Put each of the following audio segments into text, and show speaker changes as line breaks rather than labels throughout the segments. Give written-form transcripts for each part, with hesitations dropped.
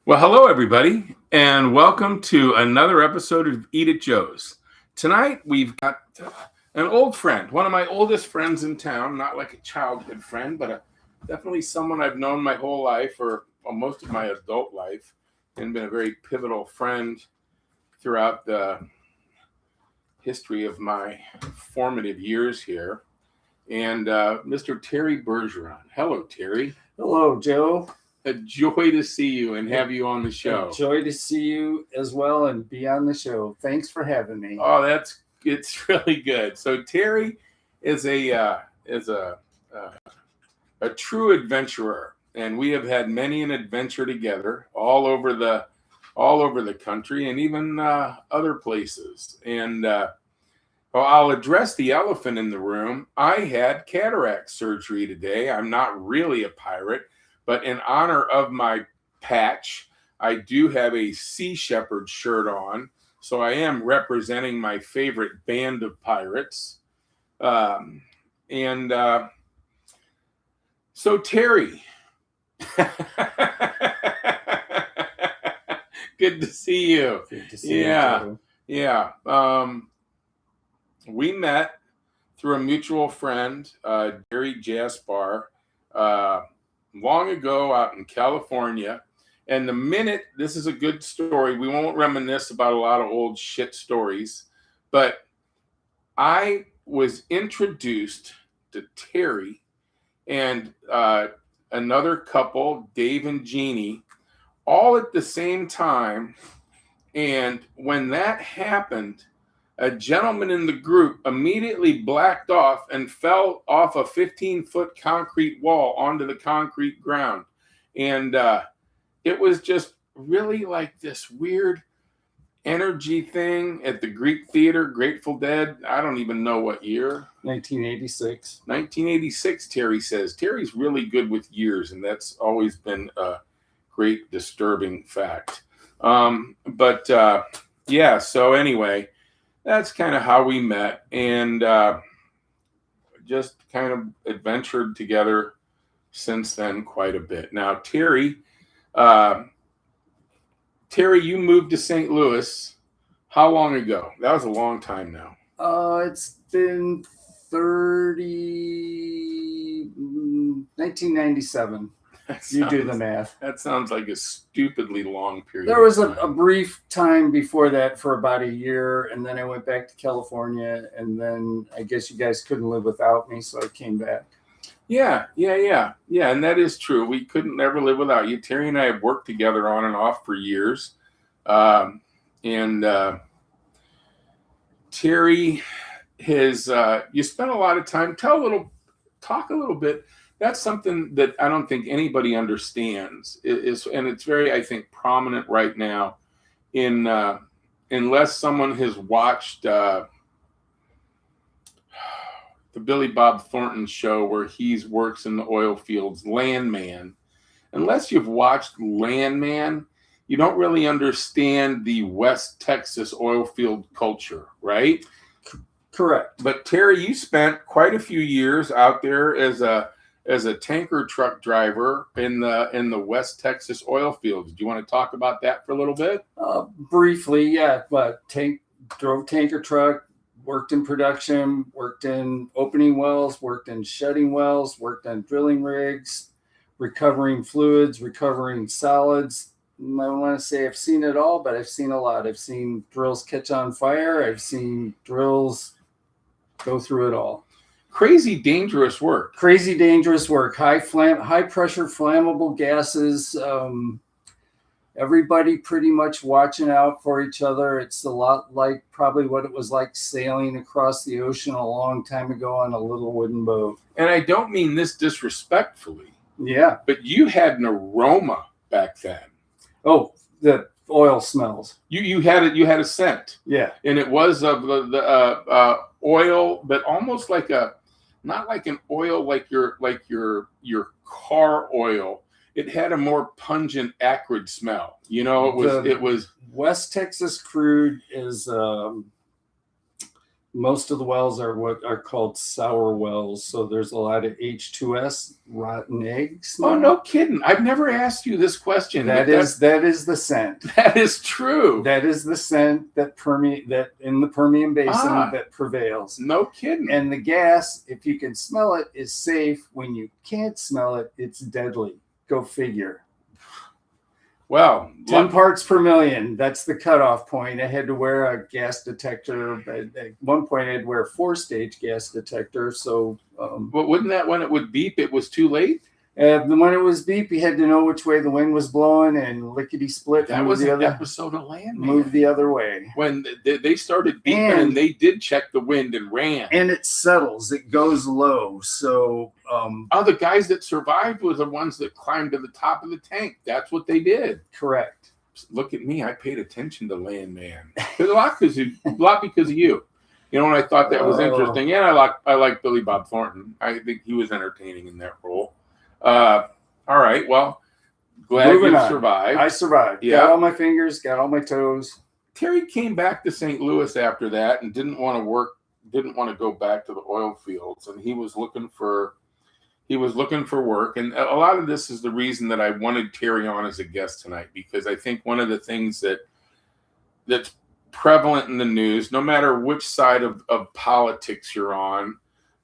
Well, hello, everybody, and welcome to another episode of Eat at Joe's. Tonight, we've got an old friend, one of my oldest friends in town, not like a childhood friend, but definitely someone I've known my whole life or most of my adult life, and been a very pivotal friend throughout the history of my formative years here. And Mr. Terry Bergeron. Hello, Terry.
Hello, Joe.
A joy to see you and have you on the show.
A joy to see you as well and be on the show. Thanks for having me.
Oh, it's really good. So Terry is a true adventurer, and we have had many an adventure together all over the country and even other places. And well, I'll address the elephant in the room. I had cataract surgery today. I'm not really a pirate. But in honor of my patch, I do have a Sea Shepherd shirt on. So I am representing my favorite band of pirates. And so, Terry, good to see you.
Good to see you.
Yeah. We met through a mutual friend, Jerry Jaspar, long ago out in California. And the minute, this is a good story, we won't reminisce about a lot of old shit stories, but I was introduced to Terry and another couple, Dave and Jeannie, all at the same time. And when that happened, a gentleman in the group immediately blacked off and fell off a 15-foot concrete wall onto the concrete ground. And it was just really like this weird energy thing at the Greek Theater, Grateful Dead. I don't even know what year.
1986.
1986, Terry says. Terry's really good with years, and that's always been a great disturbing fact. Yeah, so anyway, that's kind of how we met, and just kind of adventured together since then quite a bit. Now, Terry, you moved to St. Louis how long ago? That was a long time now.
It's been 1997. You do the math.
That sounds like a stupidly long period.
There was a brief time before that for about a year, and then I went back to California, and then I guess you guys couldn't live without me, so I came back.
Yeah, and that is true. We couldn't ever live without you. Terry and I have worked together on and off for years. Terry has, you spent a lot of time, talk a little bit. That's something that I don't think anybody understands, and it's very, I think, prominent right now unless someone has watched the Billy Bob Thornton show where he works in the oil fields, Landman. Unless you've watched Landman, you don't really understand the West Texas oil field culture, right?
Correct.
But Terry, you spent quite a few years out there as a tanker truck driver in the West Texas oil fields. Do you want to talk about that for a little bit?
Briefly, yeah. But drove tanker truck, worked in production, worked in opening wells, worked in shutting wells, worked on drilling rigs, recovering fluids, recovering solids. I want to say I've seen it all, but I've seen a lot. I've seen drills catch on fire. I've seen drills go through it all.
Crazy dangerous work.
High pressure flammable gases. Everybody pretty much watching out for each other. It's a lot like probably what it was like sailing across the ocean a long time ago on a little wooden boat.
And I don't mean this disrespectfully.
Yeah.
But you had an aroma back then.
Oh, the oil smells.
You had a scent.
Yeah.
And it was of the oil, but almost like not like an oil like your car oil. It had a more pungent, acrid smell. You know, it was
West Texas crude is most of the wells are what are called sour wells. So there's a lot of H2S, rotten eggs.
Oh, no kidding. I've never asked you this question.
That is the scent.
That is true.
That is the scent that in the Permian Basin that prevails.
No kidding.
And the gas, if you can smell it, is safe. When you can't smell it, it's deadly. Go figure.
Well,
10 parts per million. That's the cutoff point. I had to wear a gas detector. At one point, I had to wear a 4-stage gas detector. So,
but wouldn't that when it would beep, it was too late?
When it was beep, you had to know which way the wind was blowing and lickety split.
That was an episode of Landman.
Move the other way.
When they started beeping and they did check the wind and ran.
And it settles. It goes low. So
the guys that survived were the ones that climbed to the top of the tank. That's what they did.
Correct.
Look at me. I paid attention to Landman. A lot because of you. You know, and I thought that was interesting. And I like Billy Bob Thornton. I think he was entertaining in that role. All right. Well, glad you survived.
I survived. Yeah. Got all my fingers, got all my toes.
Terry came back to St. Louis after that and didn't want to go back to the oil fields, and he was looking for work. And a lot of this is the reason that I wanted Terry on as a guest tonight, because I think one of the things that's prevalent in the news, no matter which side of politics you're on,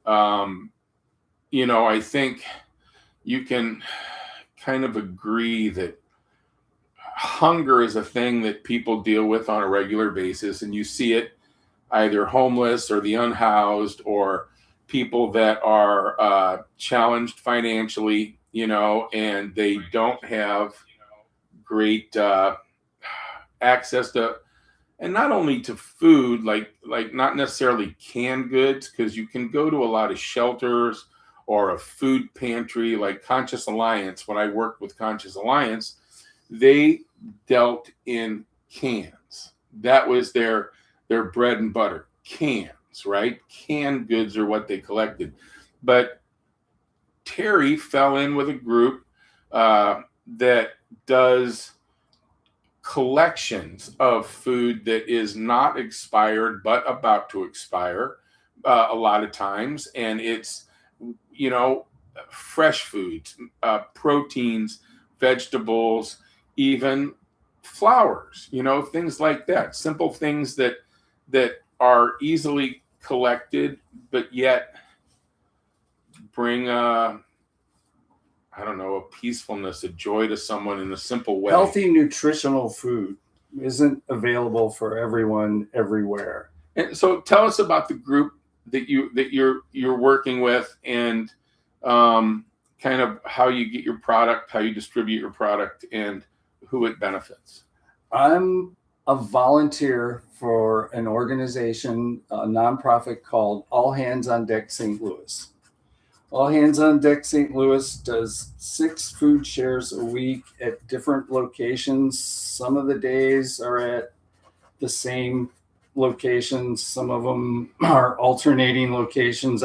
I think you can kind of agree that hunger is a thing that people deal with on a regular basis, and you see it either homeless or the unhoused or people that are challenged financially, and they don't have great access to, and not only to food, like not necessarily canned goods, because you can go to a lot of shelters or a food pantry like Conscious Alliance. When I worked with Conscious Alliance, they dealt in cans. That was their bread and butter, cans, right? Canned goods are what they collected. But Terry fell in with a group that does collections of food that is not expired but about to expire a lot of times, and it's fresh foods, proteins, vegetables, even flowers, things like that. Simple things that are easily collected, but yet bring a peacefulness, a joy to someone in a simple way.
Healthy, nutritional food isn't available for everyone everywhere.
And so tell us about the group that you're working with, and kind of how you get your product, how you distribute your product, and who it benefits.
I'm a volunteer for an organization, a nonprofit called All Hands on Deck St. Louis. All Hands on Deck St. Louis does 6 food shares a week at different locations. Some of the days are at the same locations. Some of them are alternating locations.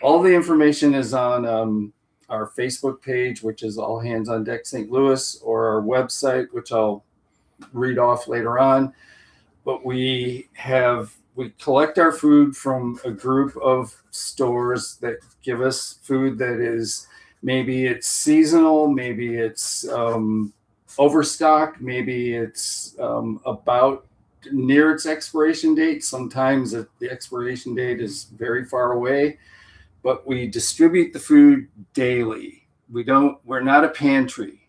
All the information is on our Facebook page, which is All Hands on Deck St. Louis, or our website, which I'll read off later on. But we collect our food from a group of stores that give us food that is, maybe it's seasonal, maybe it's overstocked, maybe it's about near its expiration date. Sometimes the expiration date is very far away, but we distribute the food daily. We're not a pantry.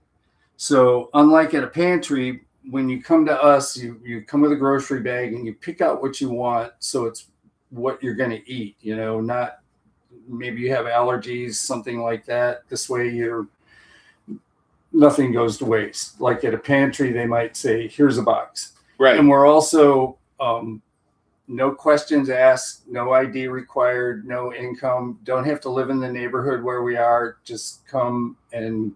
So unlike at a pantry, when you come to us, you come with a grocery bag and you pick out what you want. So it's what you're going to eat, not maybe you have allergies, something like that. This way nothing goes to waste. Like at a pantry, they might say, here's a box.
Right.
And we're also no questions asked, no ID required, no income, don't have to live in the neighborhood where we are. Just come and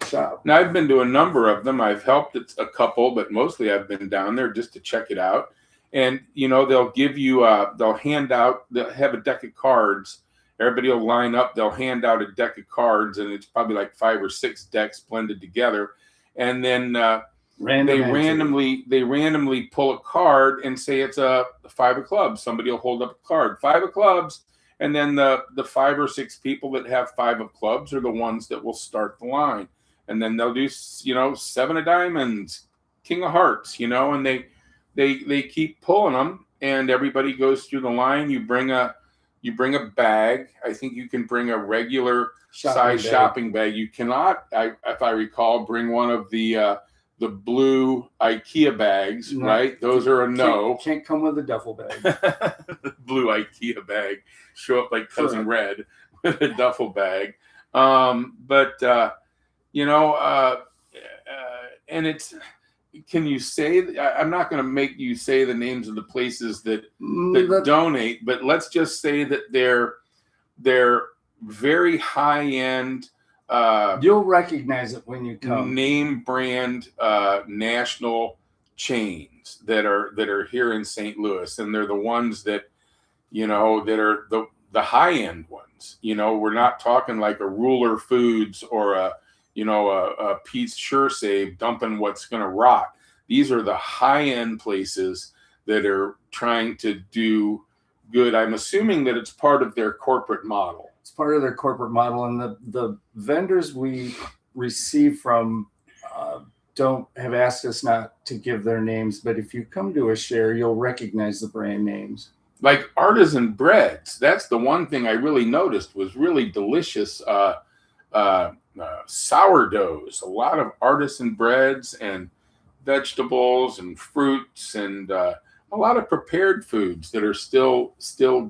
shop.
Now, I've been to a number of them. I've helped a couple, but mostly I've been down there just to check it out. And, they'll give you, they'll have a deck of cards. Everybody will line up. They'll hand out a deck of cards, and it's probably like 5 or 6 decks blended together. And then They randomly pull a card and say it's a 5 of clubs. Somebody will hold up a card, 5 of clubs, and then the 5 or 6 people that have 5 of clubs are the ones that will start the line, and then they'll do 7 of diamonds, king of hearts, and they keep pulling them, and everybody goes through the line. You bring a bag. I think you can bring a regular size shopping bag. You cannot, if I recall, bring one of the blue IKEA bags, no, right? Those are a no.
Can't come with a duffel bag.
The blue IKEA bag. Show up like Cousin Red with a duffel bag. And it's, can you say, I'm not going to make you say the names of the places that donate, but let's just say that they're very high end.
You'll recognize it when you come.
Name brand national chains that are here in St. Louis, and they're the ones that that are the high end ones. We're not talking like a Ruler Foods or a Pete's Sure Save dumping what's going to rot. These are the high end places that are trying to do good. I'm assuming that it's part of their corporate model.
It's part of their corporate model, and the vendors we receive from don't have asked us not to give their names, but if you come to a share, you'll recognize the brand names.
Like artisan breads, that's the one thing I really noticed was really delicious. Sourdoughs, a lot of artisan breads and vegetables and fruits, and a lot of prepared foods that are still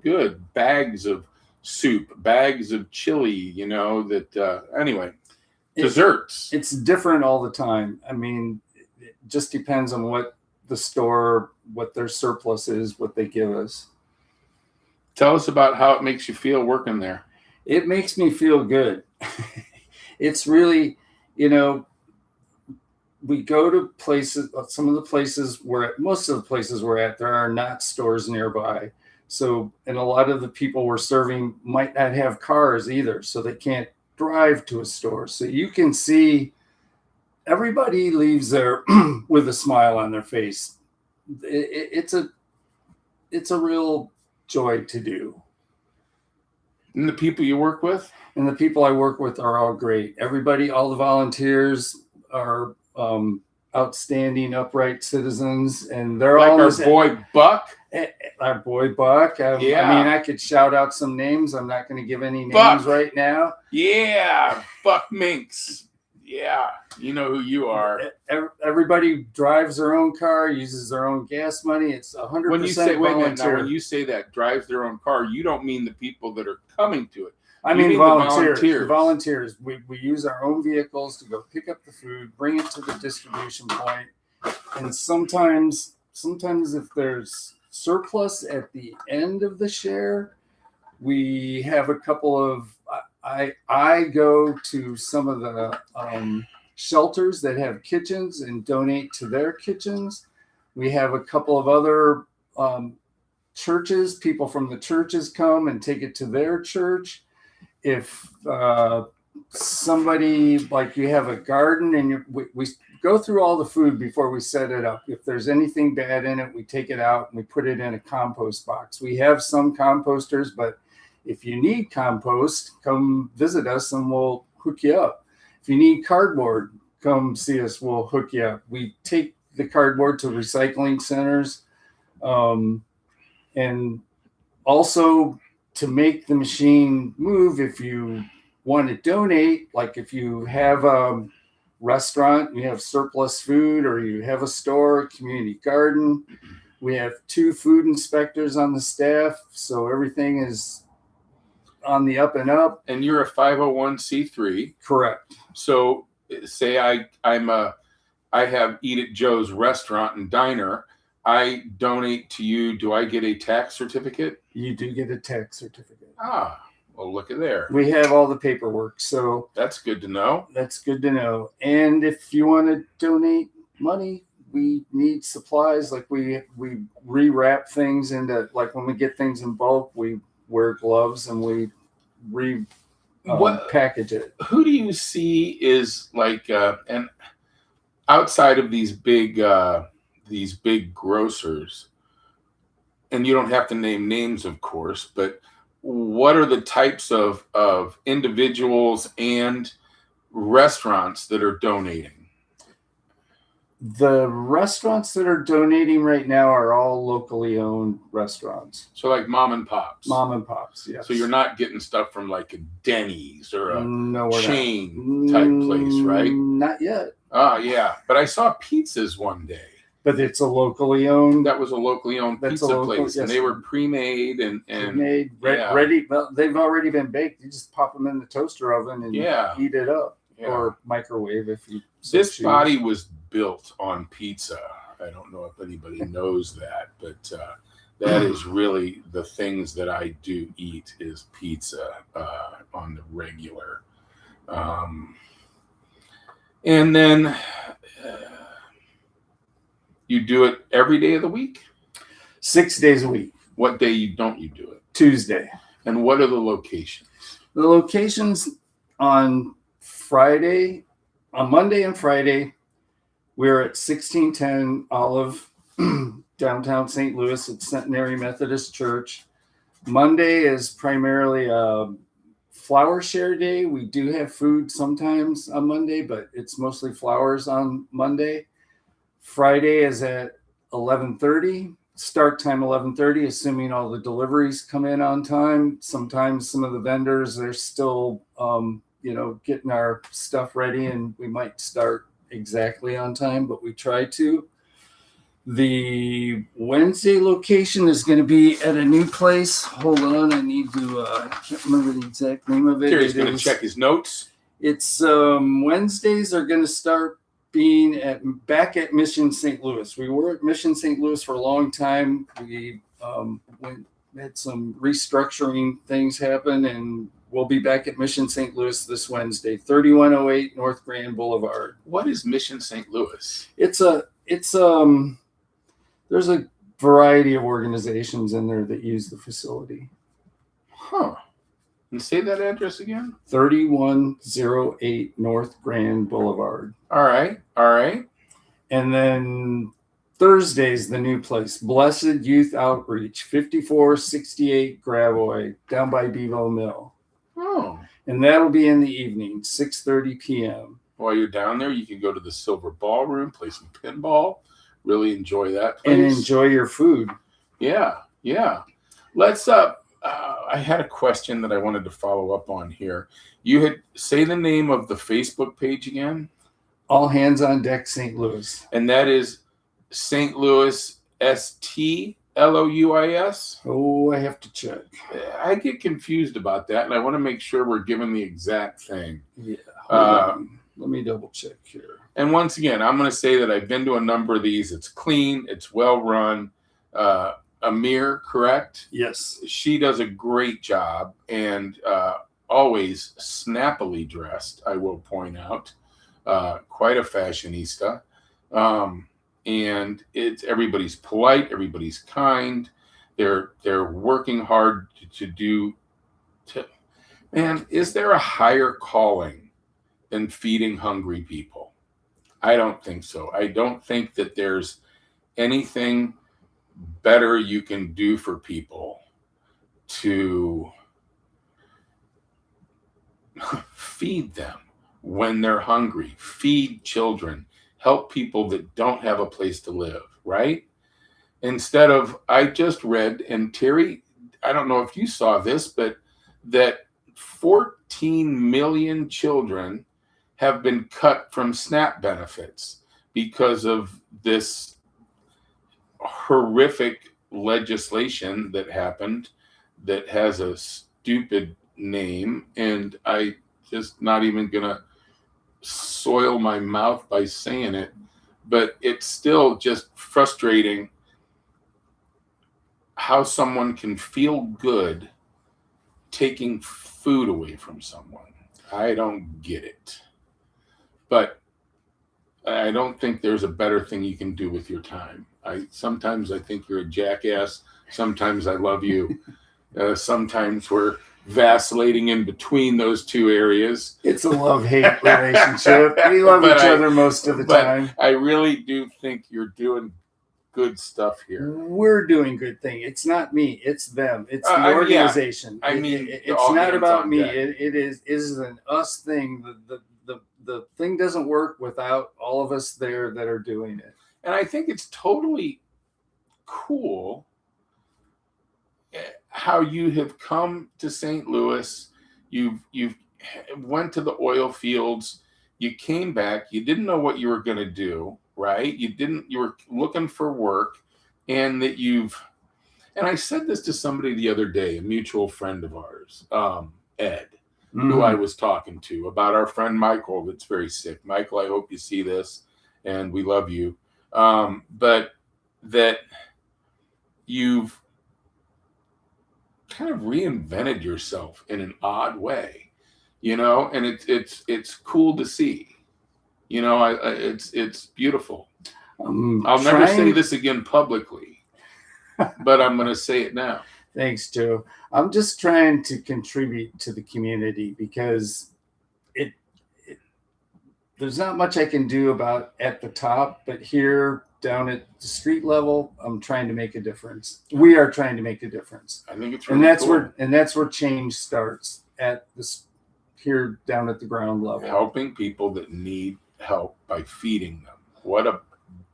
good. Bags of soup, bags of chili, anyway, desserts.
It's different all the time. I mean, it just depends on what the store, what their surplus is, what they give us.
Tell us about how it makes you feel working there.
It makes me feel good. It's really, we go to places, most of the places we're at, there are not stores nearby. So, and a lot of the people we're serving might not have cars either, so they can't drive to a store. So you can see everybody leaves there with a smile on their face. It's a real joy to do.
And the people you work with?
And the people I work with are all great. Everybody, all the volunteers are outstanding, upright citizens, and they're
like
all
our boy Buck.
Our boy Buck.
Yeah.
I mean, I could shout out some names. I'm not going to give any names right now.
Yeah, Buck Minks. Yeah, you know who you are.
Everybody drives their own car, uses their own gas money. It's 100% volunteer.
When you say that, drives their own car, you don't mean the people that are coming to it.
I mean volunteers. The volunteers. We use our own vehicles to go pick up the food, bring it to the distribution point, and sometimes if there's surplus at the end of the share, we have a couple of. I go to some of the shelters that have kitchens and donate to their kitchens. We have a couple of other churches. People from the churches come and take it to their church. If somebody, like you have a garden and we go through all the food before we set it up. If there's anything bad in it, we take it out and we put it in a compost box. We have some composters, but if you need compost, come visit us and we'll hook you up. If you need cardboard, come see us, we'll hook you up. We take the cardboard to recycling centers. And also to make the machine move, if you want to donate, like if you have a restaurant, you have surplus food, or you have a store, community garden, we have 2 food inspectors on the staff. So everything is on the up and up.
And you're a 501c3.
Correct.
So say I have Eat at Joe's restaurant and diner. I donate to you. Do I get a tax certificate?
You do get a tax certificate.
Ah, well, look at there.
We have all the paperwork. So
that's good to know.
That's good to know. And if you want to donate money, we need supplies. Like we rewrap things into, like when we get things in bulk, we wear gloves and we package it.
Who do you see is like, and outside of these big grocers, and you don't have to name names, of course, but what are the types of individuals and restaurants that are donating?
The restaurants that are donating right now are all locally owned restaurants.
So like mom and pops.
Mom and pops, yes.
So you're not getting stuff from like a Denny's or a
No,
chain type place, right?
Not yet.
Yeah. But I saw pizzas one day.
But it's a locally owned.
That was a locally owned pizza place, and they were pre-made and
made ready. Well, they've already been baked. You just pop them in the toaster oven and heat it up, or microwave if you.
This body was built on pizza. I don't know if anybody knows that, but that is really the things that I do eat is pizza on the regular, and then. You do it every day of the week?
6 days a week.
What day don't you do it?
Tuesday.
And what are the locations?
The locations on Monday and Friday, we're at 1610 Olive, downtown St. Louis at Centenary Methodist Church. Monday is primarily a flower share day. We do have food sometimes on Monday, but it's mostly flowers on Monday. Friday is at 11:30. Start time 11:30, assuming all the deliveries come in on time. Sometimes some of the vendors are still, getting our stuff ready, and we might start exactly on time, but we try to. The Wednesday location is going to be at a new place. Hold on, I need to. I can't remember the exact name of it.
Terry's going to check his notes.
It's Wednesdays are going to start being back at Mission St. Louis. We were at Mission St. Louis for a long time. We had some restructuring things happen, and we'll be back at Mission St. Louis this Wednesday, 3108 North Grand Boulevard.
What is Mission St. Louis?
There's a variety of organizations in there that use the facility.
Huh. And say that address again?
3108 North Grand Boulevard.
All right.
And then Thursday's the new place, Blessed Youth Outreach, 5468 Gravois, down by Bevo Mill.
Oh.
And that'll be in the evening, 6:30 p.m.
While you're down there, you can go to the Silver Ballroom, play some pinball, really enjoy that place.
And enjoy your food.
Yeah. Let's I had a question that I wanted to follow up on here. You had say the name of the Facebook page again.
All Hands on Deck St. Louis.
And that is St. Louis STLOUIS?
Oh, I have to check.
I get confused about that, and I want to make sure we're giving the exact thing.
Yeah. Let me double check here.
And once again, I'm going to say that I've been to a number of these. It's clean. It's well run. Amir, correct?
Yes.
She does a great job and always snappily dressed, I will point out. Quite a fashionista. And everybody's polite, everybody's kind. They're working hard man, is there a higher calling than feeding hungry people? I don't think so. I don't think that there's anything better you can do for people to feed them when they're hungry, feed children, help people that don't have a place to live, right? Instead of, I just read, and Terry, I don't know if you saw this, but that 14 million children have been cut from SNAP benefits because of this horrific legislation that happened that has a stupid name, and I just not even gonna soil my mouth by saying it, but it's still just frustrating how someone can feel good taking food away from someone. I don't get it. But I don't think there's a better thing you can do with your time. Sometimes I think you're a jackass. Sometimes I love you. Sometimes we're vacillating in between those two areas.
It's a love-hate relationship. We love each other most of the time.
I really do think you're doing good stuff here.
We're doing good thing. It's not me. It's them. It's the organization. It's not about me. It is an us thing. The thing doesn't work without all of us there that are doing it.
And I think it's totally cool how you have come to St. Louis. You've went to the oil fields. You came back. You didn't know what you were going to do, right? You were looking for work, and and I said this to somebody the other day, a mutual friend of ours, Ed, who I was talking to about our friend Michael that's very sick. Michael, I hope you see this, and we love you. But that you've kind of reinvented yourself in an odd way, and it's cool to see. It's beautiful. I'll never say this again publicly, but I'm going to say it now.
Thanks, Joe. I'm just trying to contribute to the community because there's not much I can do about at the top, but here down at the street level, I'm trying to make a difference. We are trying to make a difference.
I think it's really cool.
That's where change starts at this here down at the ground level.
Helping people that need help by feeding them. What a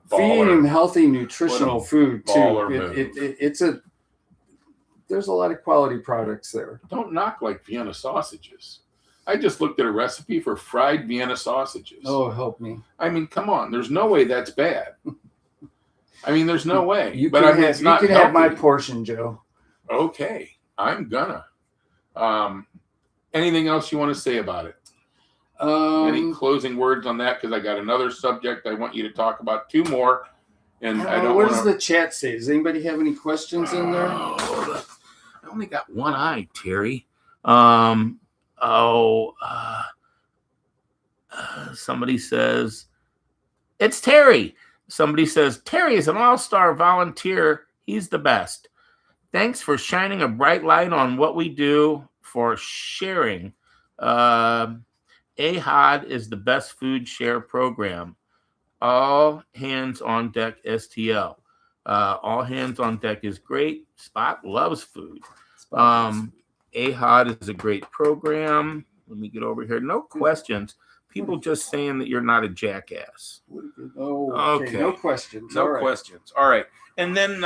feeding them healthy, nutritional food too. There's a lot of quality products there.
Don't knock like Vienna sausages. I just looked at a recipe for fried Vienna sausages.
Oh, help me.
I mean, come on. There's no way that's bad. I mean, there's no way.
You can have my portion, Joe.
Okay. I'm gonna. Anything else you want to say about it? Any closing words on that? Because I got another subject I want you to talk about. Two more. And I don't
what does the chat say? Does anybody have any questions in there?
I only got one eye, Terry. Somebody says, it's Terry. Somebody says, Terry is an all-star volunteer. He's the best. Thanks for shining a bright light on what we do for sharing. AHOD is the best food share program. All hands on deck STL. All hands on deck is great. Spot loves food. AHOD is a great program. Let me get over here. No questions. People just saying that you're not a jackass.
Oh, okay. No questions.
No questions. All right. And then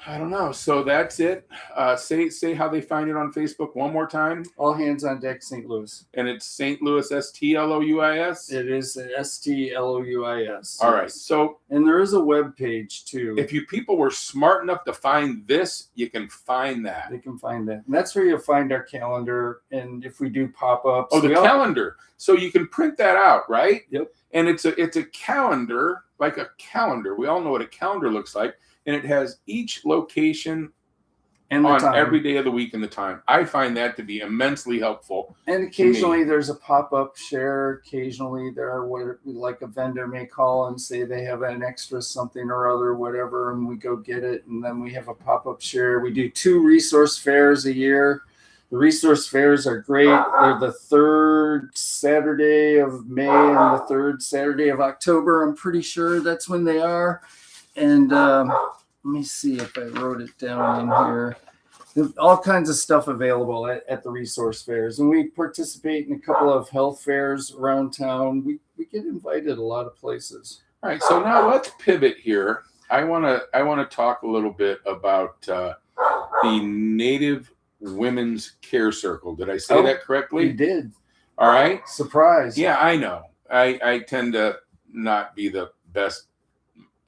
I don't know. So that's it. Say how they find it on Facebook one more time.
All Hands on Deck St. Louis.
And it's St. Louis STLOUIS?
It is STLOUIS.
All right. So,
and there is a web page too.
If you people were smart enough to find this, you can find that.
They can find that. And that's where you'll find our calendar. And if we do pop-ups.
Oh, the calendar. So you can print that out, right?
Yep.
And it's a calendar, like a calendar. We all know what a calendar looks like. And it has each location and on every day of the week and the time. I find that to be immensely helpful.
And occasionally there's a pop-up share. Occasionally there are what like a vendor may call and say they have an extra something or other, whatever, and we go get it. And then we have a pop-up share. We do 2 resource fairs a year. The resource fairs are great. They're the 3rd Saturday of May and the 3rd Saturday of October. I'm pretty sure that's when they are. And let me see if I wrote it down in here. There's all kinds of stuff available at the resource fairs. And we participate in a couple of health fairs around town. We get invited a lot of places.
All right, so now let's pivot here. I want to talk a little bit about the Native Women's Care Circle. Did I say that correctly?
You did.
All right.
Surprise.
Yeah, I know. I tend to not be the best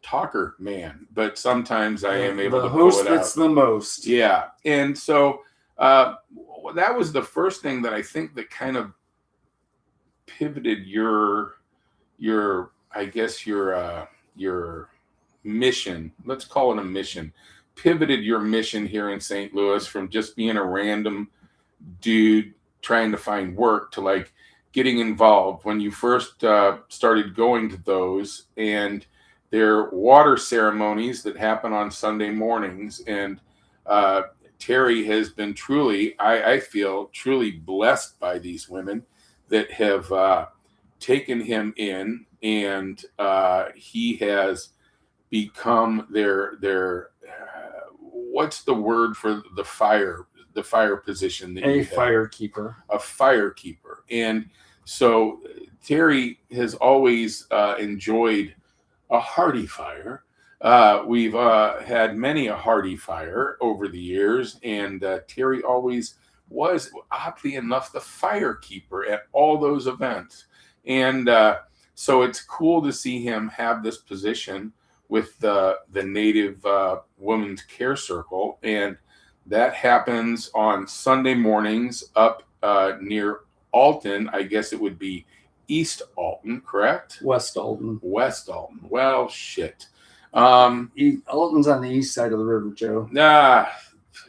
talker man, but sometimes I am able to pull it out.
The host that's the most.
Yeah. And so that was the first thing that I think that kind of pivoted your mission. Let's call it a mission. Pivoted your mission here in St. Louis from just being a random dude trying to find work to like getting involved when you first started going to those, and their water ceremonies that happen on Sunday mornings. And Terry has been truly, I feel, truly blessed by these women that have taken him in, and he has become their what's the word for the fire position that
A
you have?
firekeeper.
A firekeeper. And so Terry has always enjoyed a hearty fire. We've had many a hearty fire over the years, and Terry always was, oddly enough, the firekeeper at all those events. And so it's cool to see him have this position with the Native Women's Care Circle, and that happens on Sunday mornings up near Alton. I guess it would be East Alton, correct?
West Alton.
West Alton. Well, shit.
Alton's on the east side of the river, Joe.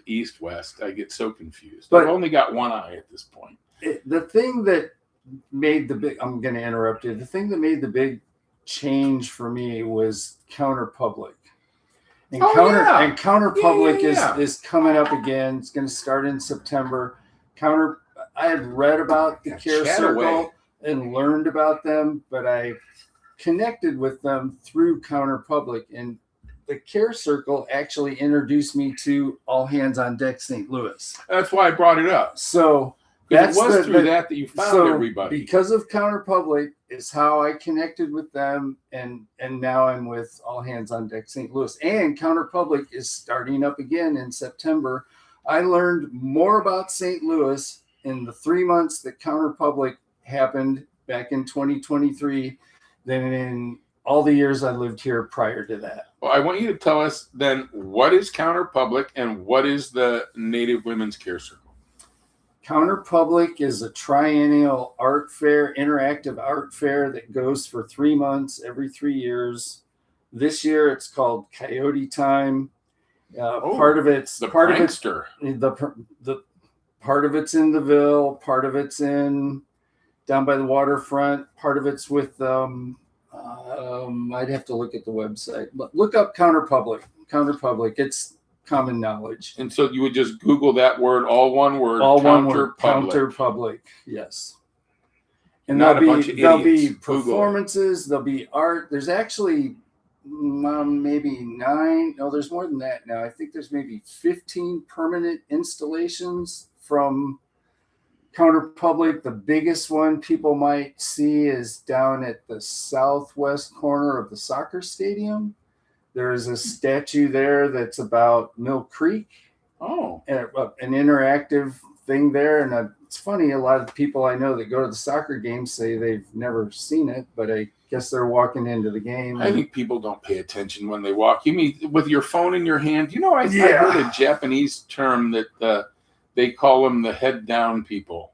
East, west. I get so confused.
But
I've only got one eye at this point.
The thing that made the big, I'm going to interrupt you. The thing that made the big change for me was Counter Public. And Counter Public is coming up again. It's going to start in September. I had read about the Care Circle and learned about them, but I connected with them through Counter Public, and the Care Circle actually introduced me to All Hands on Deck St. Louis.
That's why I brought it up.
So
it was through that you found everybody.
Because of Counter Public is how I connected with them, and now I'm with All Hands on Deck St. Louis. And Counter Public is starting up again in September. I learned more about St. Louis in the 3 months that Counter Public happened back in 2023 than in all the years I lived here prior to that.
Well, I want you to tell us then, what is Counter Public and what is the Native Women's Care Circle?
Counter Public is a triennial art fair, interactive art fair that goes for 3 months every 3 years. This year it's called Coyote Time. Part of it's
the prankster.
The part of it's in the Ville, part of it's in down by the waterfront, part of it's with I'd have to look at the website, but look up Counter Public. Counter Public, it's common knowledge.
And so you would just Google that word, all one word,
Counter Public, yes. And there'll be performances, there'll be art. There's actually maybe 9. No, there's more than that now. I think there's maybe 15 permanent installations from Counter Public. The biggest one people might see is down at the southwest corner of the soccer stadium. There's a statue there that's about Mill Creek.
Oh,
an interactive thing there. And it's funny, a lot of people I know that go to the soccer games say they've never seen it, but I guess they're walking into the game.
I think people don't pay attention when they walk. You mean with your phone in your hand? You know, I heard a Japanese term that they call them the head down people.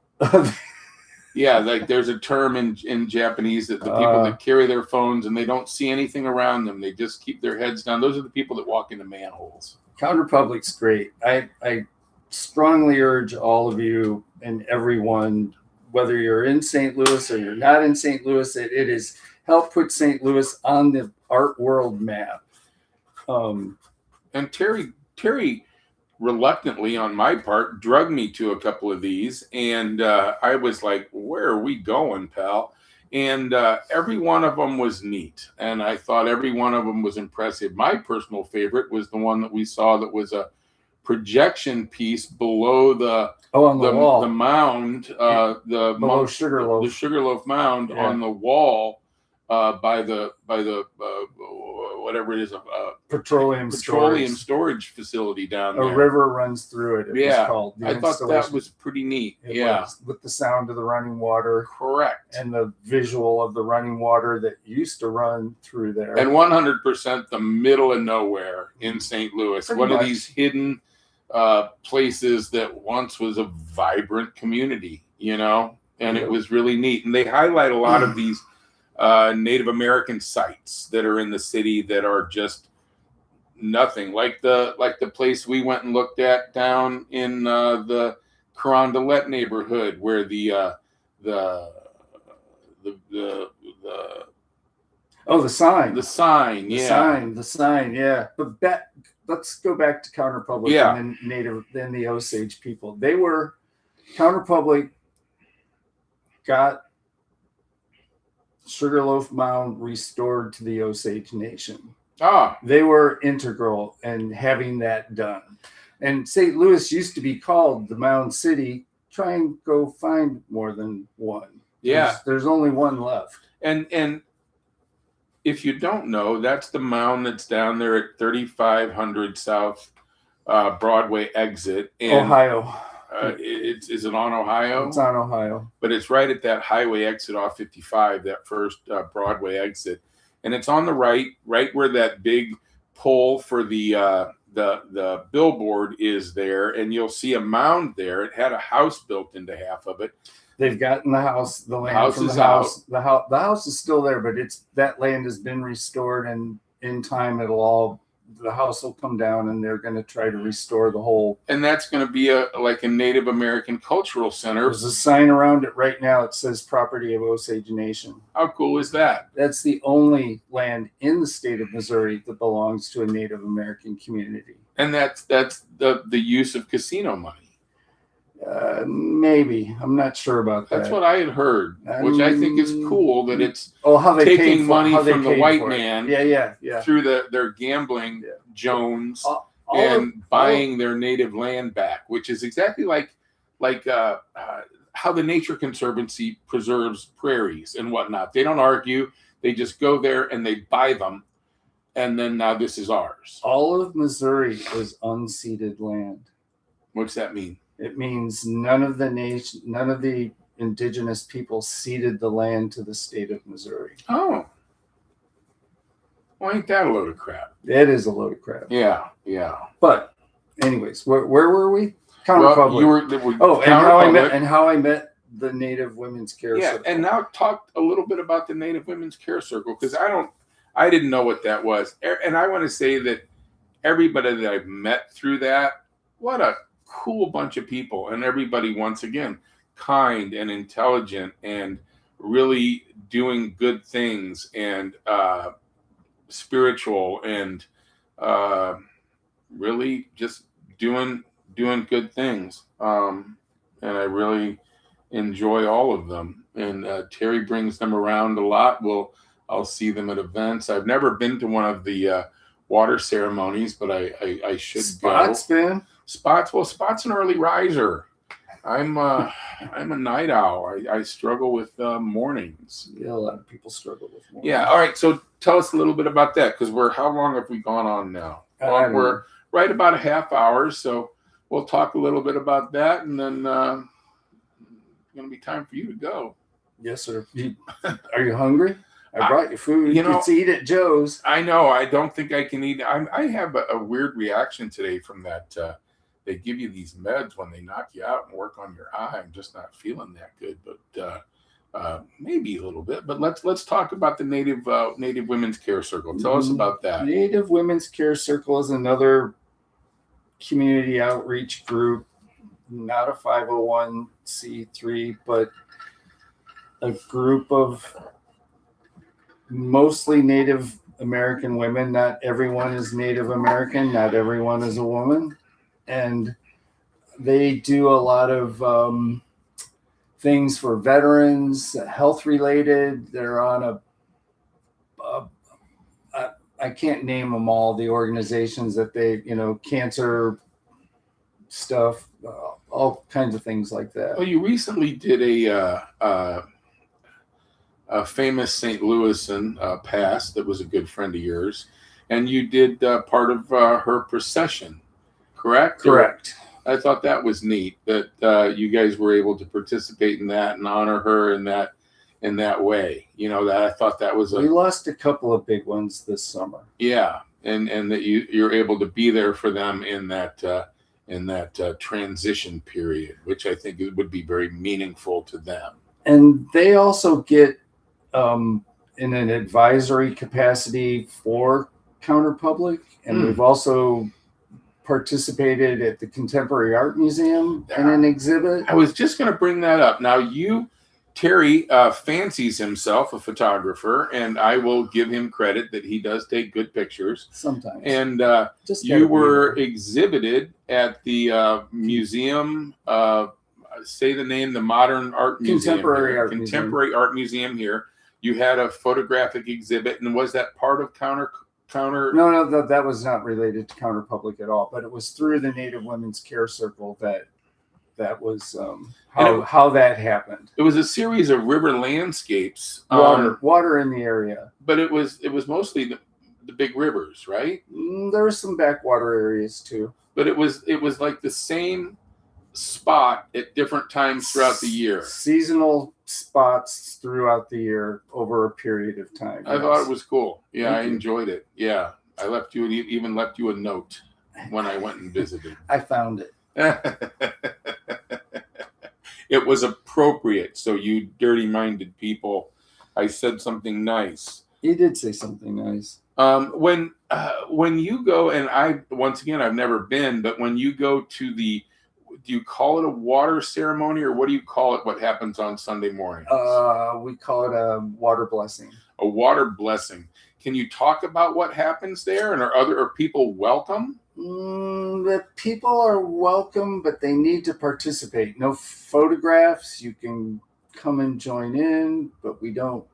Yeah, like there's a term in Japanese that the people that carry their phones and they don't see anything around them. They just keep their heads down. Those are the people that walk into manholes.
Counter Public's great. I strongly urge all of you and everyone, whether you're in St. Louis or you're not in St. Louis, it is help put St. Louis on the art world map.
And Terry reluctantly on my part drugged me to a couple of these, and I was like, where are we going, pal? And every one of them was neat, and I thought every one of them was impressive. My personal favorite was the one that we saw that was a projection piece below the
wall,
the mound,
below Sugarloaf,
the Sugarloaf mound on the wall by the whatever it is,
petroleum
storage facility down there.
A river runs through it.
Was called. I thought that was pretty neat.
It was, with the sound of the running water.
Correct.
And the visual of the running water that used to run through there.
And 100% the middle of nowhere in St. Louis. One of these hidden places that once was a vibrant community, you know, and it was really neat. And they highlight a lot of these Native American sites that are in the city that are just nothing, like the place we went and looked at down in the Carondelet neighborhood, where the
sign,
the sign, yeah.
But let's go back to Counterpublic
Yeah.
and then the Osage people. They were Counterpublic got Sugarloaf Mound restored to the Osage Nation.
Ah,
They were integral in having that done. And St. Louis used to be called the Mound City. Try and go find more than one.
yeah.
There's only one left.
And if you don't know, that's the mound that's down there at 3500 South Broadway exit in
Ohio.
Is it on Ohio?
It's on Ohio.
But it's right at that highway exit off 55, that first Broadway exit. And it's on the right where that big pole for the billboard is there. And you'll see a mound there. It had a house built into half of it.
They've gotten the house, the land
house
from
is
the house. The house is still there, but that land has been restored, and in time the house will come down, and they're going to try to restore the whole.
And that's going to be like a Native American cultural center.
There's a sign around it right now. It says "Property of Osage Nation."
How cool is that?
That's the only land in the state of Missouri that belongs to a Native American community.
And that's the use of casino money.
Maybe. I'm not sure about that.
That's what I had heard, which I think is cool that it's
how they
taking money from the white man
yeah.
through their gambling Jones and buying their native land back, which is exactly like how the Nature Conservancy preserves prairies and whatnot. They don't argue. They just go there and they buy them. And then now this is ours.
All of Missouri is unceded land.
What's that mean?
It means none of the indigenous people ceded the land to the state of Missouri.
Oh. Well, ain't that a load of crap?
It is a load of crap.
Yeah.
But anyways, where were we? Counterpublic.
Well,
and how I met the Native Women's Care Circle.
And now talk a little bit about the Native Women's Care Circle, because I didn't know what that was. And I want to say that everybody that I've met through that, what a cool bunch of people. And everybody, once again, kind and intelligent and really doing good things and spiritual and really just doing good things. And I really enjoy all of them. And Terry brings them around a lot. I'll see them at events. I've never been to one of the water ceremonies, but I should go. Spot's an early riser. I'm a night owl. I struggle with mornings.
Yeah, a lot of people struggle with mornings.
Yeah. All right. So tell us a little bit about that, because how long have we gone on now? We're right about a half hour. So we'll talk a little bit about that, and then it's going to be time for you to go.
Yes, sir. Are you hungry? I brought you food. You can eat at Joe's.
I know. I don't think I can eat. I have a weird reaction today from that. They give you these meds when they knock you out and work on your eye. I'm just not feeling that good, but maybe a little bit. But let's talk about the Native Women's Care Circle. Tell us about that.
Native Women's Care Circle is another community outreach group, not a 501c3, but a group of mostly Native American women. Not everyone is Native American. Not everyone is a woman. And they do a lot of things for veterans, health related. They're on I can't name them all, the organizations that they, cancer stuff, all kinds of things like that.
Well, you recently did a famous St. Louisan passed that was a good friend of yours, and you did part of her procession. Correct. I thought that was neat that you guys were able to participate in that and honor her in that way. That I thought that was
we lost a couple of big ones this summer.
Yeah, and that you're able to be there for them in that transition period, which I think would be very meaningful to them.
And they also get in an advisory capacity for Counterpublic, and we've also participated at the Contemporary Art Museum in an exhibit.
I was just going to bring that up. Now, you Terry fancies himself a photographer, and I will give him credit that he does take good pictures.
Sometimes.
And
Just
you
gotta be
were
there.
exhibited at the museum. Say the name, the Modern Art Museum. Contemporary Art Museum here. You had a photographic exhibit, and was that part of Counter?
No, that was not related to Counterpublic at all. But it was through the Native Women's Care Circle that was how that happened.
It was a series of river landscapes,
water in the area,
but it was mostly the big rivers, right?
There were some backwater areas too,
but it was like the same spot at different times throughout the year.
Seasonal spots throughout the year over a period of time.
I thought it was cool. Yeah, I enjoyed it. Yeah, I even left you a note when I went and visited.
I found it.
It was appropriate. So you dirty-minded people, I said something nice.
You did say something nice.
When you go, and I've never been, but when you go to do you call it a water ceremony, or what do you call it? What happens on Sunday mornings?
We call it a water blessing.
A water blessing. Can you talk about what happens there, and are people welcome?
The people are welcome, but they need to participate. No photographs. You can come and join in, but we don't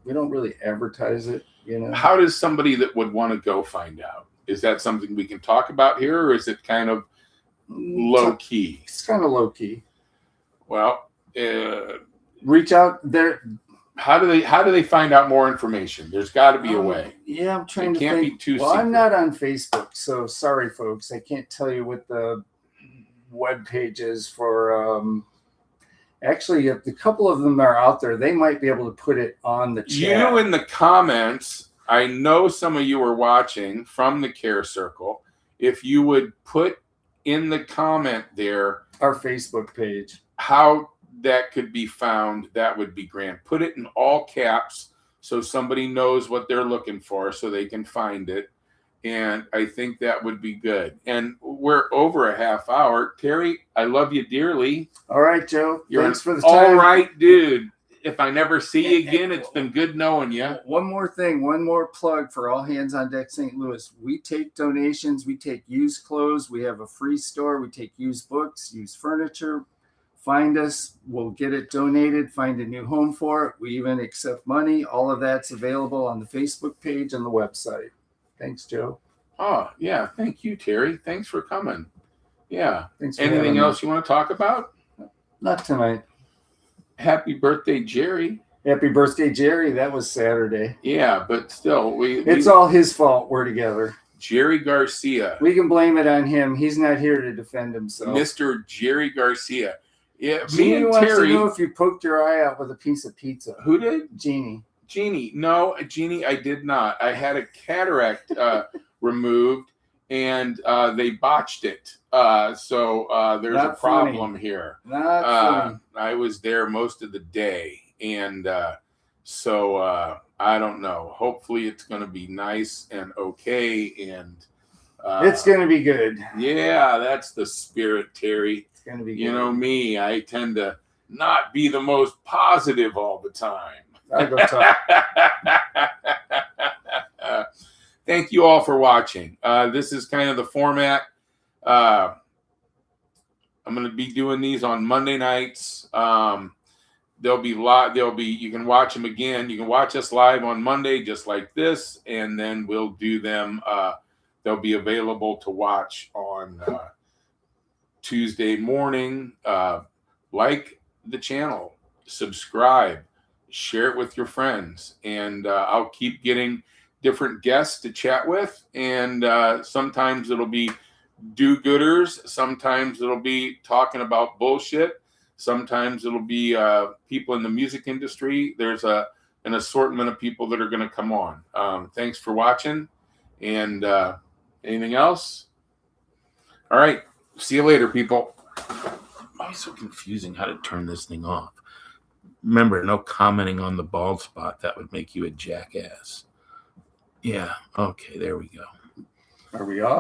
really advertise it.
How does somebody that would want to go find out? Is that something we can talk about here, or is it kind of low key?
It's kind of low key.
Well,
reach out there.
How do they find out more information? There's got to be a way.
Yeah, I'm trying to think.
Can't be too secret.
I'm not on Facebook, so sorry, folks. I can't tell you what the web page is for. Actually, if a couple of them are out there, they might be able to put it on the chat.
In the comments, I know some of you are watching from the Care Circle. If you would put in the comment there
our Facebook page,
how that could be found, that would be grand. Put it in all caps so somebody knows what they're looking for so they can find it. And I think that would be good. And we're over a half hour. Terry, I love you dearly.
All right, Joe.
Thanks for the time. All right, dude. If I never see you again, it's been good knowing you.
One more plug for All Hands on Deck St. Louis. We take donations. We take used clothes. We have a free store. We take used books, used furniture. Find us. We'll get it donated. Find a new home for it. We even accept money. All of that's available on the Facebook page and the website. Thanks, Joe.
Oh, yeah. Thank you, Terry. Thanks for coming. Yeah.
Thanks for
Anything else you want to talk about?
Not tonight.
Happy birthday, Jerry.
Happy birthday, Jerry. That was Saturday.
Yeah, but still,
it's all his fault. We're together.
Jerry Garcia.
We can blame it on him. He's not here to defend himself.
Mr. Jerry Garcia. Yeah,
Jeannie wants to know if you poked your eye out with a piece of pizza.
Who did?
Jeannie.
No, Jeannie, I did not. I had a cataract removed, and they botched it. So there's a problem here.
Not funny.
I was there most of the day, and so I don't know. Hopefully it's going to be nice and okay, and
it's going to be good.
Yeah, that's the spirit, Terry.
It's going to be good.
You know me, I tend to not be the most positive all the time.
I'll go talk.
Thank you all for watching. This is kind of the format. I'm going to be doing these on Monday nights. They'll be you can watch them again. You can watch us live on Monday just like this, and then we'll do them. They'll be available to watch on Tuesday morning. Like the channel, subscribe, share it with your friends, and I'll keep getting different guests to chat with, and sometimes it'll be do-gooders, sometimes it'll be talking about bullshit, sometimes it'll be people in the music industry. There's an assortment of people that are going to come on. Thanks for watching, and anything else? All right, see you later, people. Why is it so confusing how to turn this thing off? Remember, no commenting on the bald spot. That would make you a jackass. Yeah. Okay, there we go.
Are we off?